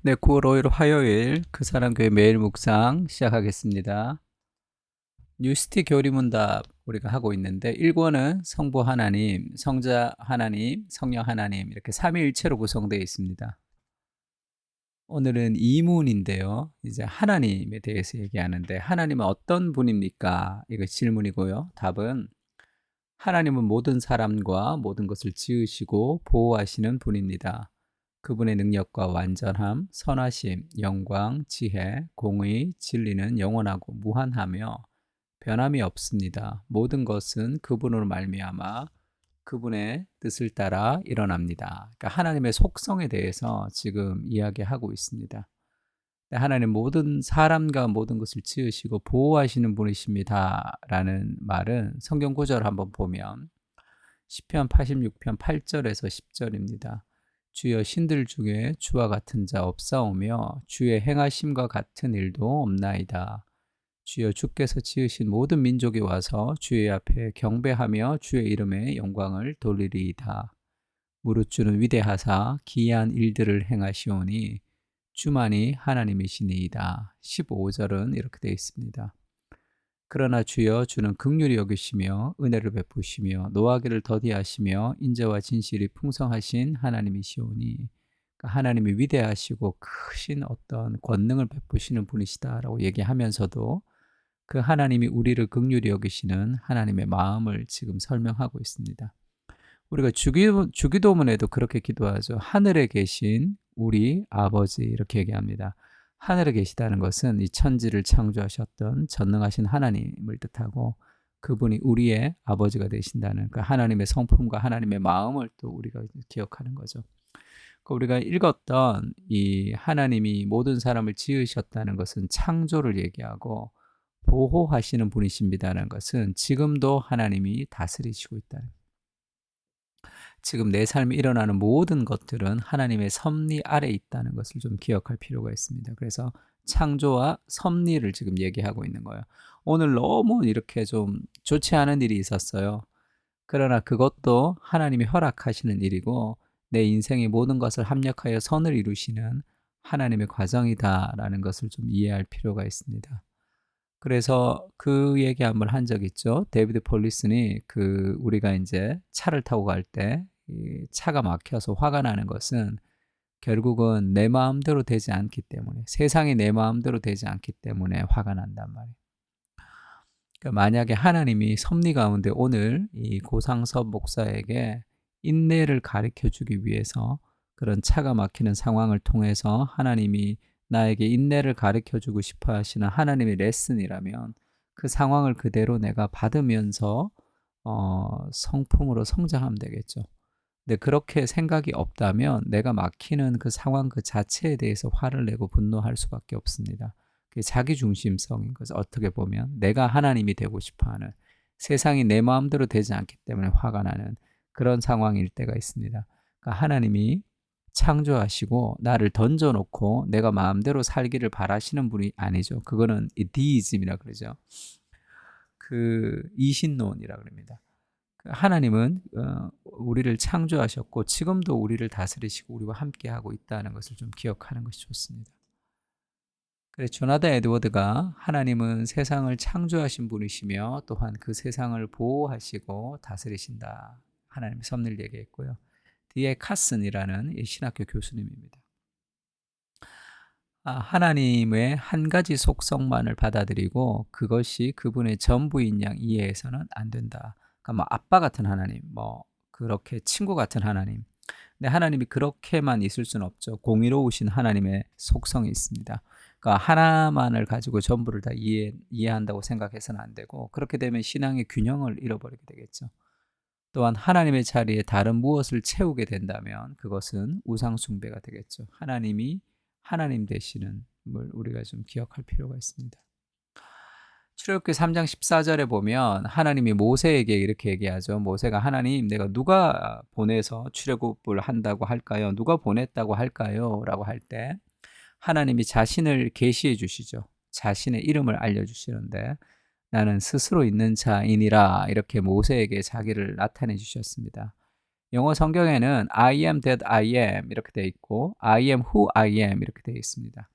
네, 9월 5일 화요일 그 사람 교회 매일 묵상 시작하겠습니다. 뉴스티 교리문답 우리가 하고 있는데 1권은 성부 하나님, 성자 하나님, 성령 하나님 이렇게 삼위일체로 구성되어 있습니다. 오늘은 이문인데요. 이제 하나님에 대해서 얘기하는데 하나님은 어떤 분입니까? 이거 질문이고요. 답은 하나님은 모든 사람과 모든 것을 지으시고 보호하시는 분입니다. 그분의 능력과 완전함, 선하심, 영광, 지혜, 공의, 진리는 영원하고 무한하며 변함이 없습니다. 모든 것은 그분으로 말미암아 그분의 뜻을 따라 일어납니다. 그러니까 하나님의 속성에 대해서 지금 이야기하고 있습니다. 하나님 모든 사람과 모든 것을 지으시고 보호하시는 분이십니다라는 말은 성경 구절 한번 보면 시편 86편 8절에서 10절입니다. 주여 신들 중에 주와 같은 자 없사오며 주의 행하심과 같은 일도 없나이다. 주여 주께서 지으신 모든 민족이 와서 주의 앞에 경배하며 주의 이름에 영광을 돌리리이다. 무릇 주는 위대하사 기이한 일들을 행하시오니 주만이 하나님이시니이다. 15절은 이렇게 되어 있습니다. 그러나 주여 주는 긍휼히 여기시며 은혜를 베푸시며 노하기를 더디하시며 인자와 진실이 풍성하신 하나님이시오니 그러니까 하나님이 위대하시고 크신 어떤 권능을 베푸시는 분이시다라고 얘기하면서도 그 하나님이 우리를 긍휼히 여기시는 하나님의 마음을 지금 설명하고 있습니다. 우리가 주기도문에도 그렇게 기도하죠. 하늘에 계신 우리 아버지 이렇게 얘기합니다. 하늘에 계시다는 것은 이 천지를 창조하셨던 전능하신 하나님을 뜻하고 그분이 우리의 아버지가 되신다는 그 하나님의 성품과 하나님의 마음을 또 우리가 기억하는 거죠. 우리가 읽었던 이 하나님이 모든 사람을 지으셨다는 것은 창조를 얘기하고 보호하시는 분이십니다라는 것은 지금도 하나님이 다스리시고 있다는 지금 내 삶에 일어나는 모든 것들은 하나님의 섭리 아래 있다는 것을 좀 기억할 필요가 있습니다. 그래서 창조와 섭리를 지금 얘기하고 있는 거예요. 오늘 너무 이렇게 좀 좋지 않은 일이 있었어요. 그러나 그것도 하나님이 허락하시는 일이고 내 인생의 모든 것을 합력하여 선을 이루시는 하나님의 과정이다라는 것을 좀 이해할 필요가 있습니다. 그래서 그 얘기 한번 한 적 있죠. 데이비드 폴리슨이 우리가 이제 차를 타고 갈 때 이 차가 막혀서 화가 나는 것은 결국은 내 마음대로 되지 않기 때문에 세상이 내 마음대로 되지 않기 때문에 화가 난단 말이에요. 그러니까 만약에 하나님이 섭리 가운데 오늘 이 고상섭 목사에게 인내를 가르쳐 주기 위해서 그런 차가 막히는 상황을 통해서 하나님이 나에게 인내를 가르쳐 주고 싶어 하시는 하나님의 레슨이라면 그 상황을 그대로 내가 받으면서 성품으로 성장하면 되겠죠. 근데 그렇게 생각이 없다면 내가 막히는 그 상황 그 자체에 대해서 화를 내고 분노할 수밖에 없습니다. 그게 자기중심성인 거죠. 어떻게 보면 내가 하나님이 되고 싶어하는 세상이 내 마음대로 되지 않기 때문에 화가 나는 그런 상황일 때가 있습니다. 그러니까 하나님이 창조하시고 나를 던져놓고 내가 마음대로 살기를 바라시는 분이 아니죠. 그거는 디이즘이라 그러죠. 이신론이라 그럽니다. 하나님은 우리를 창조하셨고 지금도 우리를 다스리시고 우리와 함께하고 있다는 것을 좀 기억하는 것이 좋습니다. 그래서 조나단 에드워드가 하나님은 세상을 창조하신 분이시며 또한 그 세상을 보호하시고 다스리신다. 하나님의 섭리를 얘기했고요. D.A. 카슨이라는 신학교 교수님입니다. 하나님의 한 가지 속성만을 받아들이고 그것이 그분의 전부인 양 이해해서는 안 된다. 그러니까 뭐 아빠 같은 하나님, 뭐 그렇게 친구 같은 하나님. 근데 하나님이 그렇게만 있을 수는 없죠. 공의로우신 하나님의 속성이 있습니다. 그러니까 하나만을 가지고 전부를 다 이해한다고 생각해서는 안 되고 그렇게 되면 신앙의 균형을 잃어버리게 되겠죠. 또한 하나님의 자리에 다른 무엇을 채우게 된다면 그것은 우상 숭배가 되겠죠. 하나님이 하나님 되시는 걸 우리가 좀 기억할 필요가 있습니다. 출애굽기 3장 14절에 보면 하나님이 모세에게 이렇게 얘기하죠. 모세가 하나님 내가 누가 보내서 출애굽을 한다고 할까요? 누가 보냈다고 할까요? 라고 할 때 하나님이 자신을 계시해 주시죠. 자신의 이름을 알려주시는데 나는 스스로 있는 자이니라 이렇게 모세에게 자기를 나타내 주셨습니다. 영어 성경에는 I am that I am 이렇게 되어 있고 I am who I am 이렇게 되어 있습니다.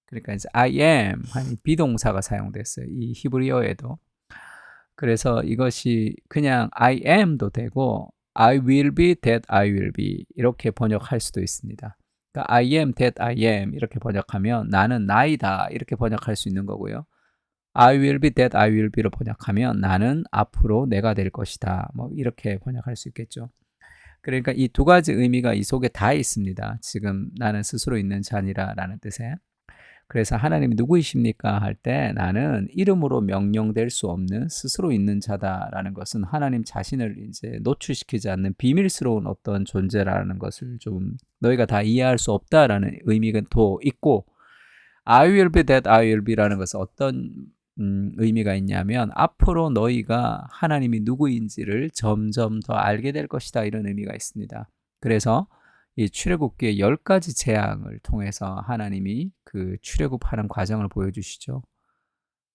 그러니까 이제 I am 하니 비동사가 사용됐어요. 이 히브리어에도. 그래서 이것이 그냥 I am도 되고 I will be that I will be 이렇게 번역할 수도 있습니다. 그러니까 I am that I am 이렇게 번역하면 나는 나이다 이렇게 번역할 수 있는 거고요. I will be that I will be로 번역하면 나는 앞으로 내가 될 것이다. 뭐 이렇게 번역할 수 있겠죠. 그러니까 이 두 가지 의미가 이 속에 다 있습니다. 지금 나는 스스로 있는 자니라라는 뜻에. 그래서 하나님이 누구이십니까? 할 때 나는 이름으로 명령될 수 없는 스스로 있는 자다라는 것은 하나님 자신을 이제 노출시키지 않는 비밀스러운 어떤 존재라는 것을 좀 너희가 다 이해할 수 없다라는 의미가 또 있고 I will be that I will be라는 것은 어떤 의미가 있냐면 앞으로 너희가 하나님이 누구인지를 점점 더 알게 될 것이다 이런 의미가 있습니다. 그래서 이 출애굽기의 10가지 재앙을 통해서 하나님이 그 출애굽하는 과정을 보여주시죠.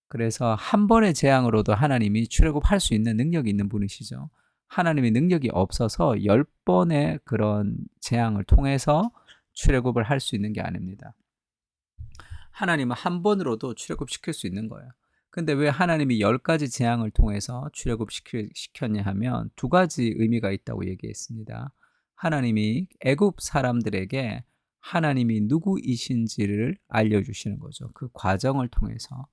그래서 한 번의 재앙으로도 하나님이 출애굽할 수 있는 능력이 있는 분이시죠. 하나님의 능력이 없어서 10번의 그런 재앙을 통해서 출애굽을 할 수 있는 게 아닙니다. 하나님은 한 번으로도 출애굽시킬 수 있는 거예요. 근데 왜 하나님이 10가지 재앙을 통해서 출애굽시켰냐 하면 두 가지 의미가 있다고 얘기했습니다. 하나님이 애굽 사람들에게 하나님이 누구이신지를 알려주시는 거죠. 그 과정을 통해서.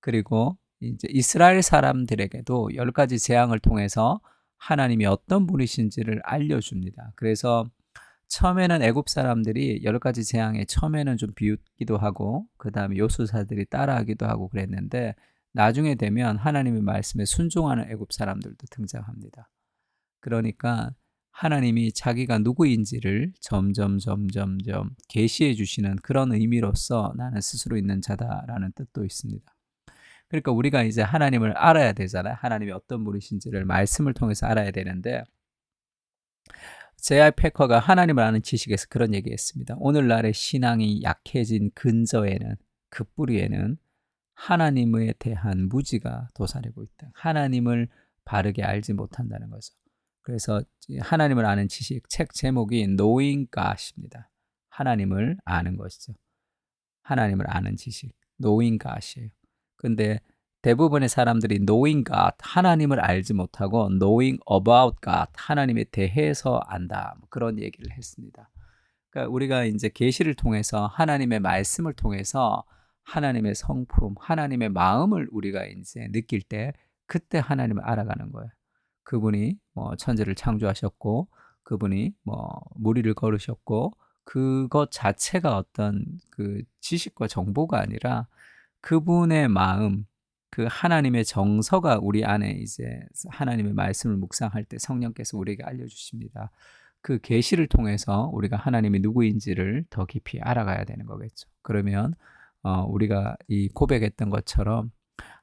그리고 이제 이스라엘 사람들에게도 10가지 재앙을 통해서 하나님이 어떤 분이신지를 알려줍니다. 그래서 처음에는 애굽 사람들이 10가지 재앙에 처음에는 좀 비웃기도 하고 그 다음에 요술사들이 따라하기도 하고 그랬는데 나중에 되면 하나님의 말씀에 순종하는 애굽 사람들도 등장합니다. 그러니까 하나님이 자기가 누구인지를 점점 계시해 주시는 그런 의미로서 나는 스스로 있는 자다라는 뜻도 있습니다. 그러니까 우리가 이제 하나님을 알아야 되잖아요. 하나님이 어떤 분이신지를 말씀을 통해서 알아야 되는데 J.I. 패커가 하나님을 아는 지식에서 그런 얘기했습니다. 오늘날의 신앙이 약해진 근저에는 그 뿌리에는 하나님에 대한 무지가 도사리고 있다. 하나님을 바르게 알지 못한다는 거죠. 그래서 하나님을 아는 지식, 책 제목이 Knowing God입니다. 하나님을 아는 것이죠. 하나님을 아는 지식, Knowing God이에요. 근데 대부분의 사람들이 knowing God, 하나님을 알지 못하고 knowing about God, 하나님에 대해서 안다. 그런 얘기를 했습니다. 그러니까 우리가 이제 계시를 통해서 하나님의 말씀을 통해서 하나님의 성품, 하나님의 마음을 우리가 이제 느낄 때 그때 하나님을 알아가는 거예요. 그분이 뭐 천지를 창조하셨고 그분이 뭐 무리를 걸으셨고 그것 자체가 어떤 그 지식과 정보가 아니라 그분의 마음, 그 하나님의 정서가 우리 안에 이제 하나님의 말씀을 묵상할 때 성령께서 우리에게 알려주십니다. 그 계시를 통해서 우리가 하나님이 누구인지를 더 깊이 알아가야 되는 거겠죠. 그러면 우리가 이 고백했던 것처럼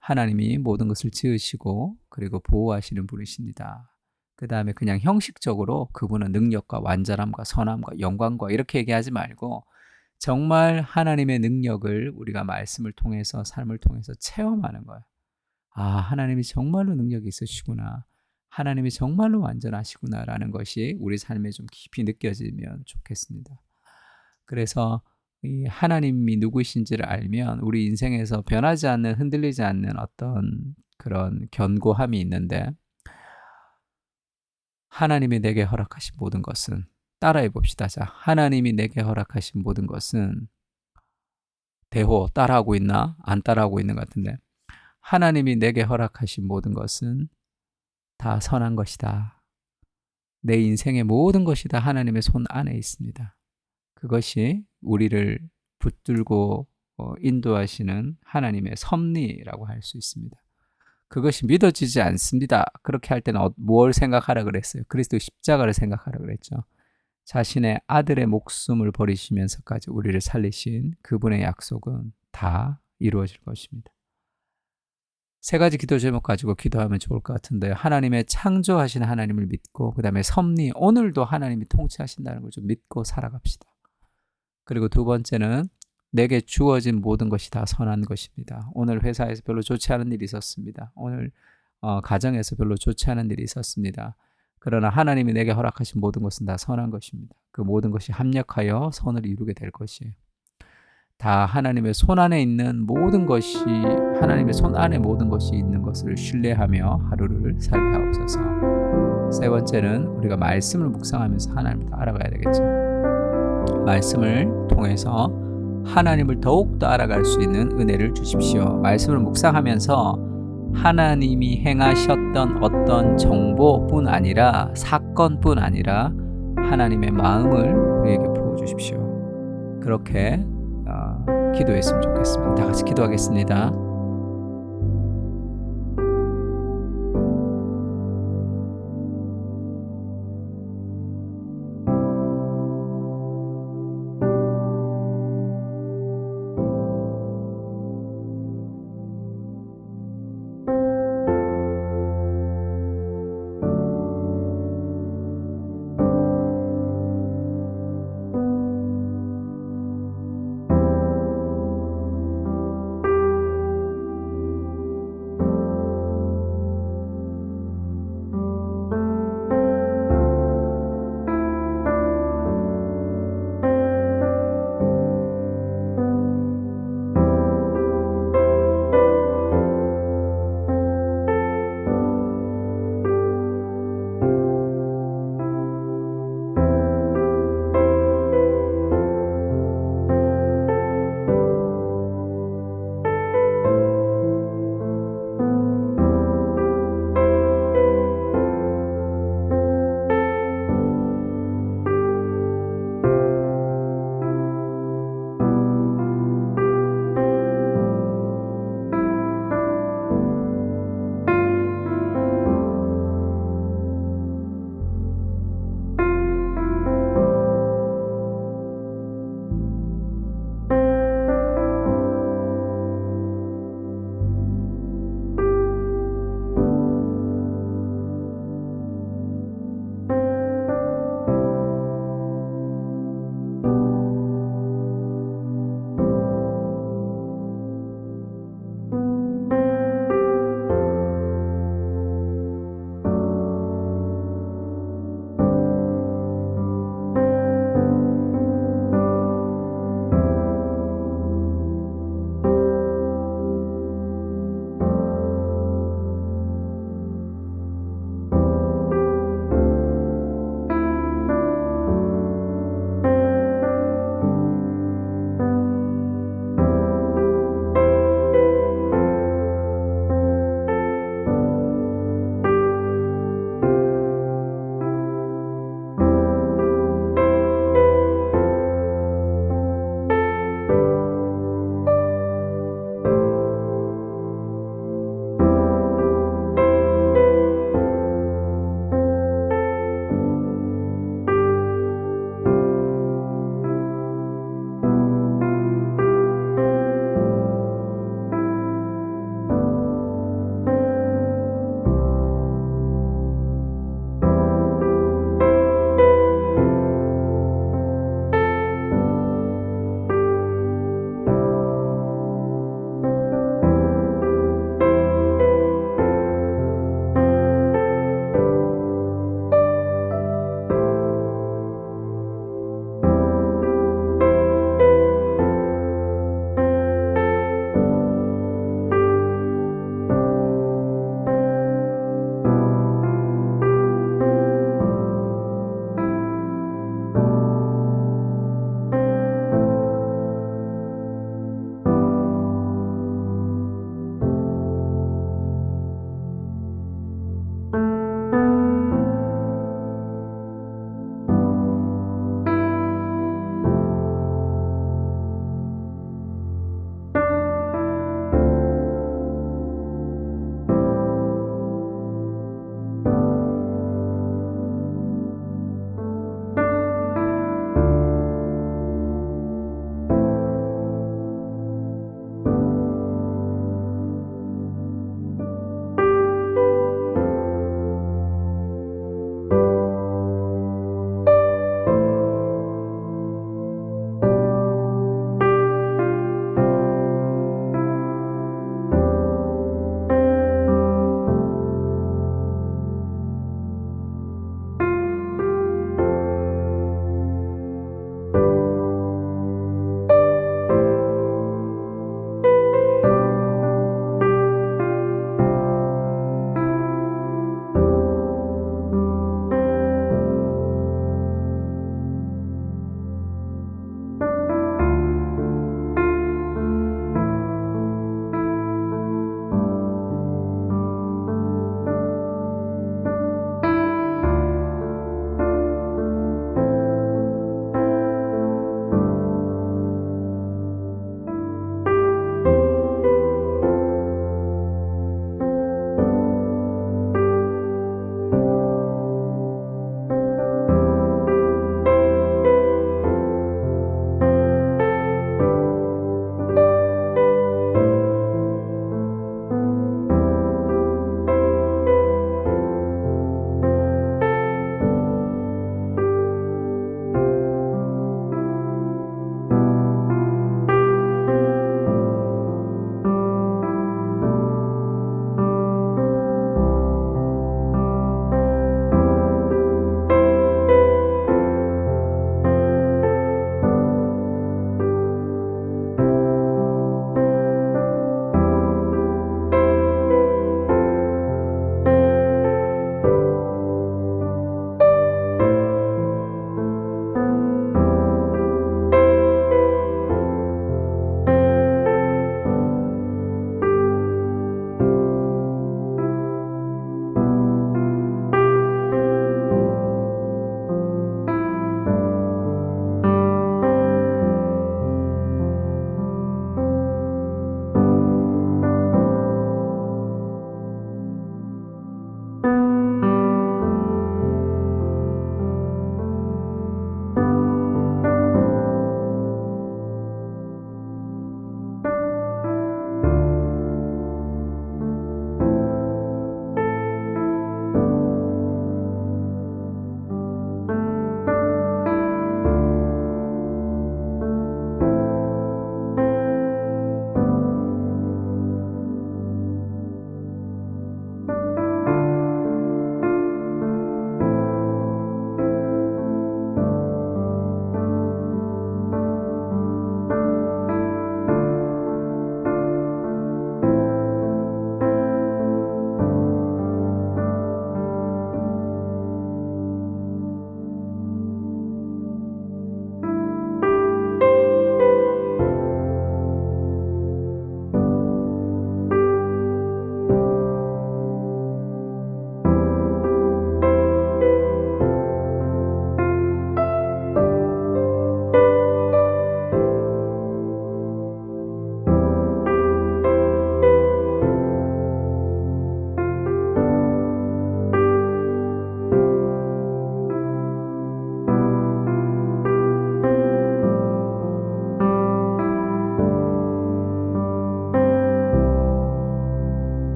하나님이 모든 것을 지으시고 그리고 보호하시는 분이십니다. 그 다음에 그냥 형식적으로 그분은 능력과 완전함과 선함과 영광과 이렇게 얘기하지 말고 정말 하나님의 능력을 우리가 말씀을 통해서 삶을 통해서 체험하는 거예요. 아, 하나님이 정말로 능력이 있으시구나. 하나님이 정말로 완전하시구나라는 것이 우리 삶에 좀 깊이 느껴지면 좋겠습니다. 그래서 이 하나님이 누구신지를 알면 우리 인생에서 변하지 않는, 흔들리지 않는 어떤 그런 견고함이 있는데 하나님이 내게 허락하신 모든 것은 따라해 봅시다. 자, 하나님이 내게 허락하신 모든 것은 대호 따라하고 있나? 안 따라하고 있는 것 같은데 하나님이 내게 허락하신 모든 것은 다 선한 것이다. 내 인생의 모든 것이 다 하나님의 손 안에 있습니다. 그것이 우리를 붙들고 인도하시는 하나님의 섭리라고 할 수 있습니다. 그것이 믿어지지 않습니다. 그렇게 할 때는 뭘 생각하라 그랬어요? 그리스도 십자가를 생각하라 그랬죠. 자신의 아들의 목숨을 버리시면서까지 우리를 살리신 그분의 약속은 다 이루어질 것입니다. 세 가지 기도 제목 가지고 기도하면 좋을 것 같은데요. 하나님의 창조하신 하나님을 믿고 그 다음에 섭리, 오늘도 하나님이 통치하신다는 걸 좀 믿고 살아갑시다. 그리고 두 번째는 내게 주어진 모든 것이 다 선한 것입니다. 오늘 회사에서 별로 좋지 않은 일이 있었습니다. 오늘 가정에서 별로 좋지 않은 일이 있었습니다. 그러나 하나님이 내게 허락하신 모든 것은 다 선한 것입니다. 그 모든 것이 합력하여 선을 이루게 될 것이에요. 다 하나님의 손 안에 있는 모든 것이, 하나님의 손 안에 모든 것이 있는 것을 신뢰하며 하루를 살게 하옵소서. 세 번째는 우리가 말씀을 묵상하면서 하나님을 더 알아가야 되겠죠. 말씀을 통해서 하나님을 더욱더 알아갈 수 있는 은혜를 주십시오. 말씀을 묵상하면서 하나님이 행하셨던 어떤 정보뿐 아니라, 사건뿐 아니라 하나님의 마음을 우리에게 부어주십시오. 그렇게 기도했으면 좋겠습니다. 다 같이 기도하겠습니다.